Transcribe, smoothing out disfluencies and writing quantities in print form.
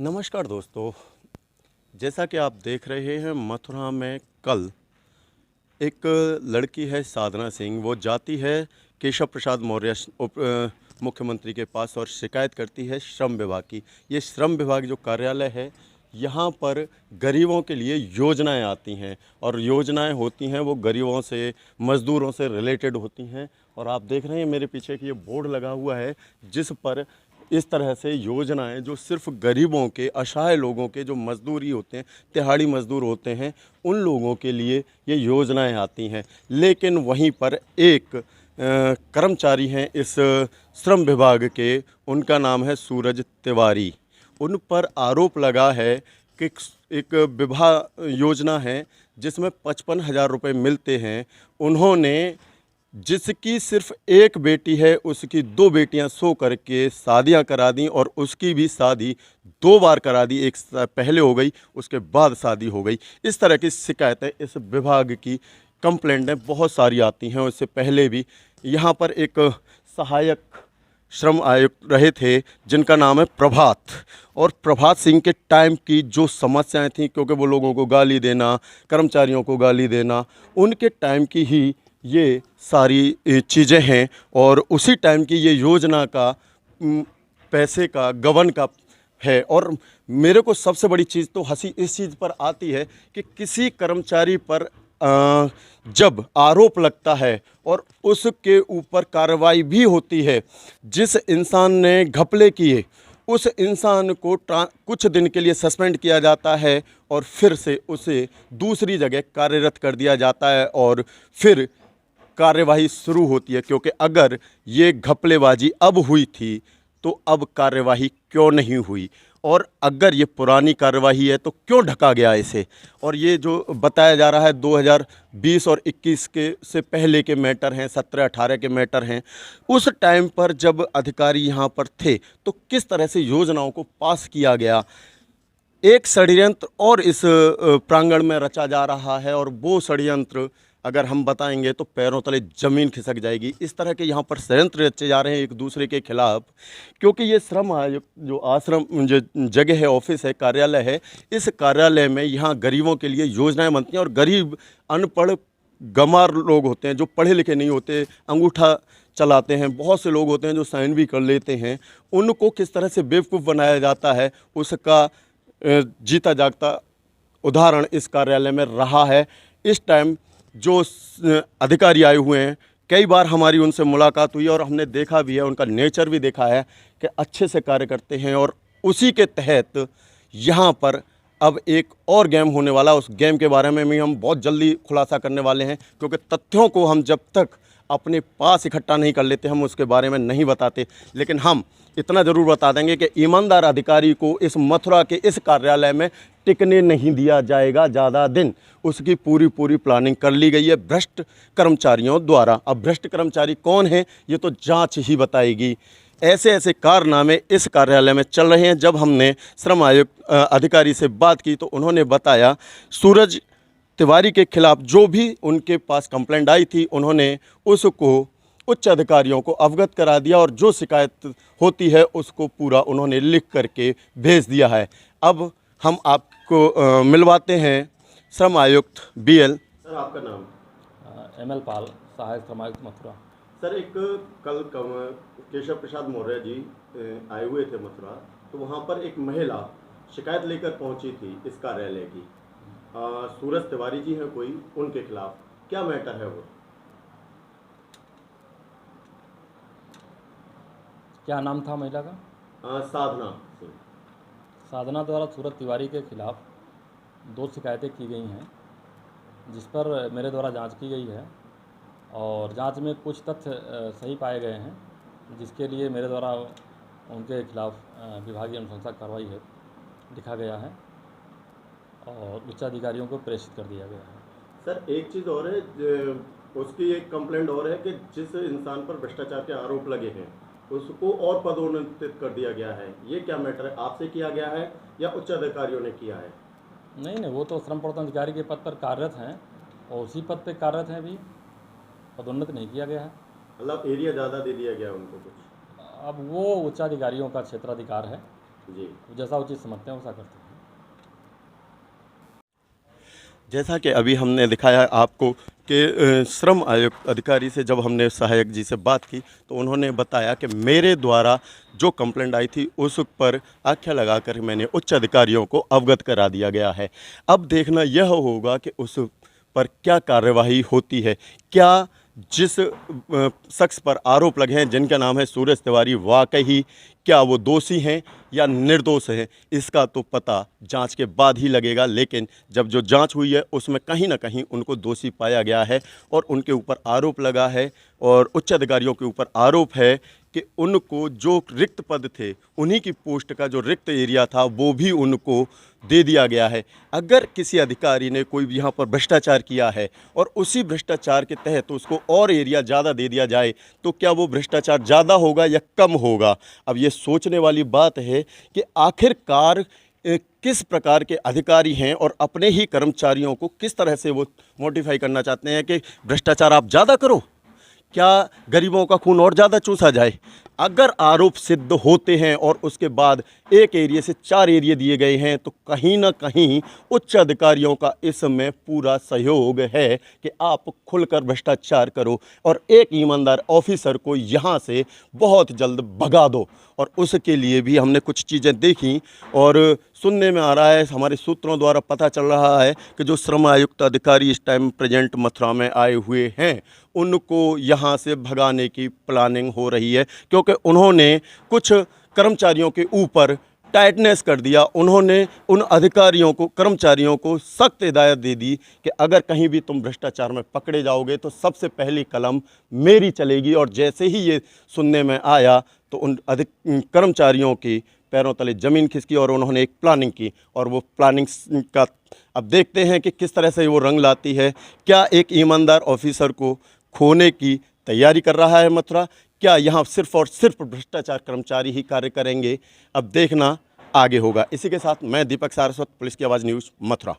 नमस्कार दोस्तों। जैसा कि आप देख रहे हैं, मथुरा में कल एक लड़की है साधना सिंह। वो जाती है केशव प्रसाद मौर्य मुख्यमंत्री के पास और शिकायत करती है श्रम विभाग की। ये श्रम विभाग जो कार्यालय है, यहाँ पर गरीबों के लिए योजनाएं आती हैं और योजनाएं होती हैं वो गरीबों से, मज़दूरों से रिलेटेड होती हैं। और आप देख रहे हैं मेरे पीछे कि ये बोर्ड लगा हुआ है जिस पर इस तरह से योजनाएं जो सिर्फ गरीबों के, असहाय लोगों के, जो मजदूरी होते हैं, तिहाड़ी मजदूर होते हैं, उन लोगों के लिए ये योजनाएं आती हैं। लेकिन वहीं पर एक कर्मचारी हैं इस श्रम विभाग के, उनका नाम है सूरज तिवारी। उन पर आरोप लगा है कि एक विवाह योजना है जिसमें 55,000 रुपये मिलते हैं। उन्होंने, जिसकी सिर्फ एक बेटी है, उसकी 2 बेटियां सो करके शादियां करा दी और उसकी भी शादी 2 बार करा दी। एक पहले हो गई, उसके बाद शादी हो गई। इस तरह की शिकायतें इस विभाग की, कंप्लेंटें बहुत सारी आती हैं। उससे पहले भी यहाँ पर एक सहायक श्रम आयुक्त रहे थे जिनका नाम है प्रभात, और प्रभात सिंह के टाइम की जो समस्याएं थीं, क्योंकि वो लोगों को गाली देना, कर्मचारियों को गाली देना, उनके टाइम की ही ये सारी चीज़ें हैं। और उसी टाइम की ये योजना का पैसे का गबन का है। और मेरे को सबसे बड़ी चीज़ तो हंसी इस चीज़ पर आती है कि किसी कर्मचारी पर जब आरोप लगता है और उसके ऊपर कार्रवाई भी होती है, जिस इंसान ने घपले किए उस इंसान को कुछ दिन के लिए सस्पेंड किया जाता है और फिर से उसे दूसरी जगह कार्यरत कर दिया जाता है और फिर कार्यवाही शुरू होती है। क्योंकि अगर ये घपलेबाजी अब हुई थी तो अब कार्यवाही क्यों नहीं हुई, और अगर ये पुरानी कार्यवाही है तो क्यों ढका गया इसे। और ये जो बताया जा रहा है 2020 और 21 के से पहले के मैटर हैं, 17-18 के मैटर हैं। उस टाइम पर जब अधिकारी यहाँ पर थे तो किस तरह से योजनाओं को पास किया गया, एक षड्यंत्र और इस प्रांगण में रचा जा रहा है। और वो षड्यंत्र अगर हम बताएंगे तो पैरों तले ज़मीन खिसक जाएगी। इस तरह के यहाँ पर षड्यंत्र रचे जा रहे हैं एक दूसरे के खिलाफ। क्योंकि ये श्रम आयुक्त जो आश्रम जो जगह है, ऑफिस है, कार्यालय है, इस कार्यालय में यहाँ गरीबों के लिए योजनाएं बनती हैं। और गरीब, अनपढ़, गंवार लोग होते हैं जो पढ़े लिखे नहीं होते, अंगूठा चलाते हैं, बहुत से लोग होते हैं जो साइन भी कर लेते हैं, उनको किस तरह से बेवकूफ़ बनाया जाता है उसका जीता जागता उदाहरण इस कार्यालय में रहा है। इस टाइम जो अधिकारी आए हुए हैं, कई बार हमारी उनसे मुलाकात हुई और हमने देखा भी है, उनका नेचर भी देखा है कि अच्छे से कार्य करते हैं। और उसी के तहत यहाँ पर अब एक और गेम होने वाला, उस गेम के बारे में भी हम बहुत जल्दी खुलासा करने वाले हैं। क्योंकि तथ्यों को हम जब तक अपने पास इकट्ठा नहीं कर लेते हम उसके बारे में नहीं बताते। लेकिन हम इतना ज़रूर बता देंगे कि ईमानदार अधिकारी को इस मथुरा के इस कार्यालय में टिकने नहीं दिया जाएगा ज़्यादा दिन। उसकी पूरी प्लानिंग कर ली गई है भ्रष्ट कर्मचारियों द्वारा। अब भ्रष्ट कर्मचारी कौन है ये तो जांच ही बताएगी। ऐसे ऐसे कारनामे इस कार्यालय में चल रहे हैं। जब हमने श्रम आयुक्त अधिकारी से बात की तो उन्होंने बताया सूरज तिवारी के खिलाफ जो भी उनके पास कंप्लेंट आई थी, उन्होंने उसको उच्च अधिकारियों को अवगत करा दिया और जो शिकायत होती है उसको पूरा उन्होंने लिख करके भेज दिया है। अब हम आपको मिलवाते हैं श्रम आयुक्त BL। सर, आपका नाम? ML पाल, सहायक श्रम आयुक्त मथुरा। सर, एक कल केशव प्रसाद मौर्य जी आए हुए थे मथुरा, तो वहाँ पर एक महिला शिकायत लेकर पहुँची थी इस कार्यालय की। सूरज तिवारी जी हैं कोई, उनके खिलाफ क्या मैटर है वो? क्या नाम था महिला का? साधना सिंह। साधना द्वारा सूरज तिवारी के खिलाफ 2 शिकायतें की गई हैं, जिस पर मेरे द्वारा जांच की गई है और जांच में कुछ तथ्य सही पाए गए हैं, जिसके लिए मेरे द्वारा उनके खिलाफ विभागीय अनुशंसा कार्रवाई है लिखा गया है और उच्च अधिकारियों को प्रेषित कर दिया गया है। सर, एक चीज़ और है, उसकी एक कंप्लेंट और है कि जिस इंसान पर भ्रष्टाचार के आरोप लगे हैं उसको और पदोन्नत कर दिया गया है। ये क्या मैटर है? आपसे किया गया है या उच्च अधिकारियों ने किया है? नहीं, वो तो श्रम प्रवर्तन अधिकारी के पद पर कार्यरत हैं और उसी पद पर कार्यरत हैं, अभी पदोन्नत नहीं किया गया है। मतलब एरिया ज़्यादा दे दिया गया उनको कुछ? अब वो उच्चाधिकारियों का क्षेत्राधिकार है, जी। जैसा उचित समझते हैं वैसा करते हैं। जैसा कि अभी हमने दिखाया आपको कि श्रम आयुक्त अधिकारी से जब हमने सहायक जी से बात की तो उन्होंने बताया कि मेरे द्वारा जो कंप्लेंट आई थी उस पर आख्या लगाकर मैंने उच्च अधिकारियों को अवगत करा दिया गया है। अब देखना यह होगा कि उस पर क्या कार्यवाही होती है। क्या जिस शख्स पर आरोप लगे हैं जिनका नाम है सूरज तिवारी, वाकई क्या वो दोषी हैं या निर्दोष हैं, इसका तो पता जांच के बाद ही लगेगा। लेकिन जब जो जांच हुई है उसमें कहीं ना कहीं उनको दोषी पाया गया है और उनके ऊपर आरोप लगा है और उच्च अधिकारियों के ऊपर आरोप है कि उनको जो रिक्त पद थे, उन्हीं की पोस्ट का जो रिक्त एरिया था वो भी उनको दे दिया गया है। अगर किसी अधिकारी ने कोई यहाँ पर भ्रष्टाचार किया है और उसी भ्रष्टाचार के तहत उसको और एरिया ज़्यादा दे दिया जाए तो क्या वो भ्रष्टाचार ज़्यादा होगा या कम होगा? अब ये सोचने वाली बात है कि आखिरकार किस प्रकार के अधिकारी हैं और अपने ही कर्मचारियों को किस तरह से वो मोटिफाई करना चाहते हैं कि भ्रष्टाचार आप ज़्यादा करो, क्या गरीबों का खून और ज़्यादा चूसा जाए? अगर आरोप सिद्ध होते हैं और उसके बाद एक एरिया से 4 एरिया दिए गए हैं तो कहीं ना कहीं उच्च अधिकारियों का इसमें पूरा सहयोग है कि आप खुलकर भ्रष्टाचार करो और एक ईमानदार ऑफिसर को यहाँ से बहुत जल्द भगा दो। और उसके लिए भी हमने कुछ चीज़ें देखी और सुनने में आ रहा है, हमारे सूत्रों द्वारा पता चल रहा है कि जो श्रम आयुक्त अधिकारी इस टाइम प्रेजेंट मथुरा में आए हुए हैं उनको यहाँ से भगाने की प्लानिंग हो रही है, क्योंकि उन्होंने कुछ कर्मचारियों के ऊपर टाइटनेस कर दिया। उन्होंने उन अधिकारियों को, कर्मचारियों को सख्त हिदायत दे दी कि अगर कहीं भी तुम भ्रष्टाचार में पकड़े जाओगे तो सबसे पहली कलम मेरी चलेगी। और जैसे ही ये सुनने में आया तो उन कर्मचारियों के पैरों तले ज़मीन खिसकी और उन्होंने एक प्लानिंग की और वो प्लानिंग का अब देखते हैं कि किस तरह से वो रंग लाती है। क्या एक ईमानदार ऑफिसर को खोने की तैयारी कर रहा है मथुरा? क्या यहाँ सिर्फ और सिर्फ भ्रष्टाचार कर्मचारी ही कार्य करेंगे? अब देखना आगे होगा। इसी के साथ मैं दीपक सारस्वत, पुलिस की आवाज़ न्यूज़, मथुरा।